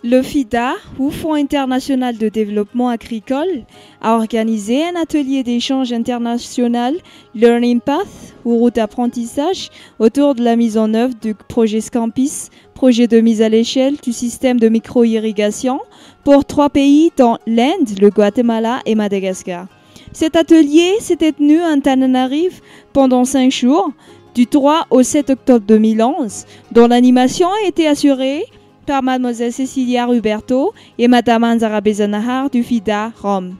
Le FIDA, ou Fonds international de développement agricole, a organisé un atelier d'échange international Learning Path, ou route d'apprentissage, autour de la mise en œuvre du projet SCAMPIS, projet de mise à l'échelle du système de micro-irrigation, pour 3 pays dont l'Inde, le Guatemala et Madagascar. Cet atelier s'était tenu à Antananarive pendant 5 jours, du 3 au 7 octobre 2011, dont l'animation a été assurée par Mademoiselle Cecilia Ruberto et Madame Anzara Bezanahar du FIDA Rome.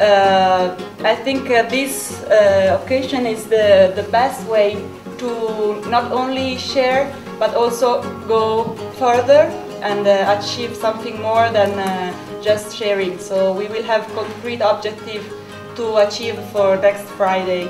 I think this occasion is the best way to not only share but also go further and achieve something more than just sharing. So we will have concrete objective to achieve for next Friday.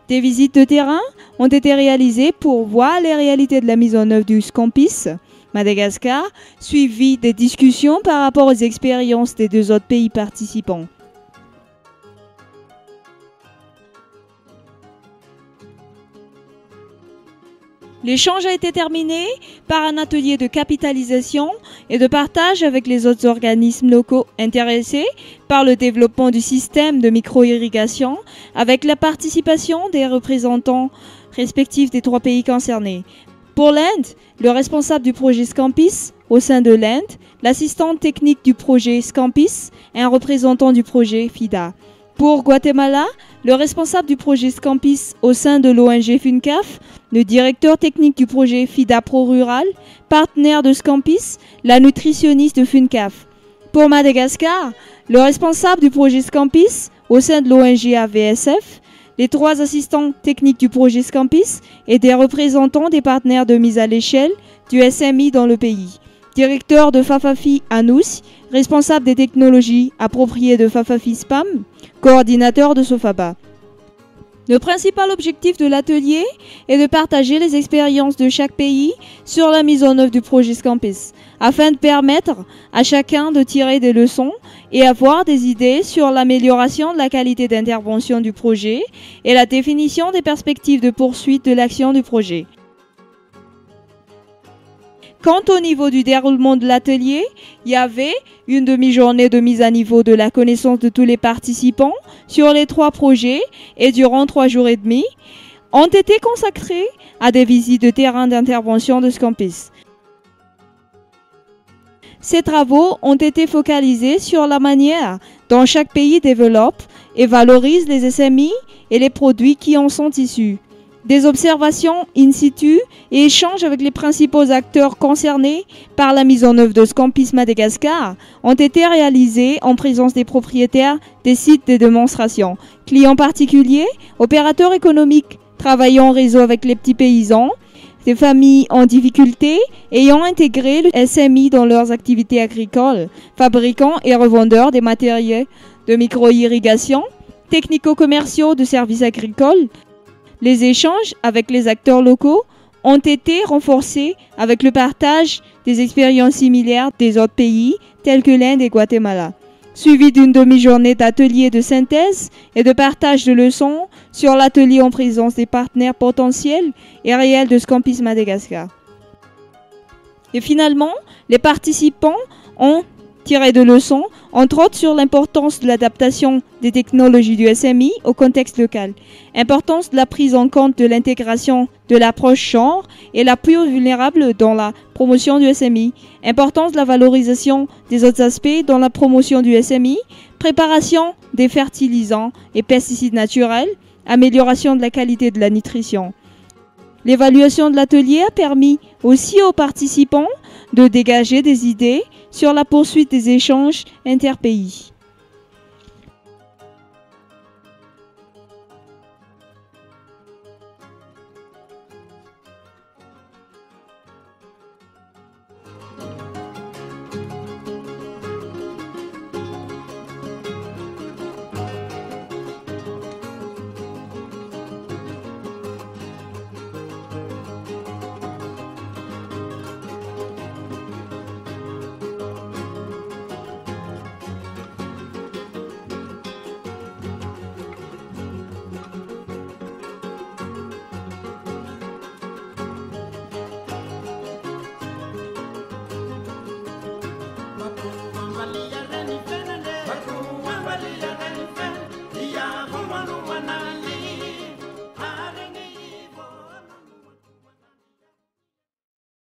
Des visites de terrain ont été réalisées pour voir les réalités de la mise en œuvre du SCAMPIS Madagascar, suivies des discussions par rapport aux expériences des 2 autres pays participants. L'échange a été terminé par un atelier de capitalisation et de partage avec les autres organismes locaux intéressés par le développement du système de micro-irrigation, avec la participation des représentants respectifs des 3 pays concernés. Pour l'Inde, le responsable du projet SCAMPIS au sein de l'Inde, l'assistante technique du projet SCAMPIS et un représentant du projet FIDA. Pour Guatemala, le responsable du projet SCAMPIS au sein de l'ONG FUNCAF, le directeur technique du projet FIDA Pro Rural, partenaire de SCAMPIS, la nutritionniste de FUNCAF. Pour Madagascar, le responsable du projet SCAMPIS au sein de l'ONG AVSF, les 3 assistants techniques du projet SCAMPIS et des représentants des partenaires de mise à l'échelle du SMI dans le pays. Directeur de Fafafi Anous, responsable des technologies appropriées de Fafafi SPAM, coordinateur de Sofaba. Le principal objectif de l'atelier est de partager les expériences de chaque pays sur la mise en œuvre du projet SCAMPIS, afin de permettre à chacun de tirer des leçons et avoir des idées sur l'amélioration de la qualité d'intervention du projet et la définition des perspectives de poursuite de l'action du projet. Quant au niveau du déroulement de l'atelier, il y avait une demi-journée de mise à niveau de la connaissance de tous les participants sur les 3 projets et durant 3 jours et demi, ont été consacrés à des visites de terrain d'intervention de SCAMPIS. Ces travaux ont été focalisés sur la manière dont chaque pays développe et valorise les SMI et les produits qui en sont issus. Des observations in situ et échanges avec les principaux acteurs concernés par la mise en œuvre de SCAMPIS Madagascar ont été réalisés en présence des propriétaires des sites de démonstration, clients particuliers, opérateurs économiques travaillant en réseau avec les petits paysans, des familles en difficulté ayant intégré le SMI dans leurs activités agricoles, fabricants et revendeurs des matériels de micro-irrigation, technico-commerciaux de services agricoles. Les échanges avec les acteurs locaux ont été renforcés avec le partage des expériences similaires des autres pays tels que l'Inde et Guatemala, suivi d'une demi-journée d'atelier de synthèse et de partage de leçons sur l'atelier en présence des partenaires potentiels et réels de SCAMPIS Madagascar. Et finalement, les participants ont tiré de leçons, entre autres sur l'importance de l'adaptation des technologies du SMI au contexte local, importance de la prise en compte de l'intégration de l'approche genre et la plus vulnérable dans la promotion du SMI, importance de la valorisation des autres aspects dans la promotion du SMI, préparation des fertilisants et pesticides naturels, amélioration de la qualité de la nutrition. L'évaluation de l'atelier a permis aussi aux participants de dégager des idées sur la poursuite des échanges interpays.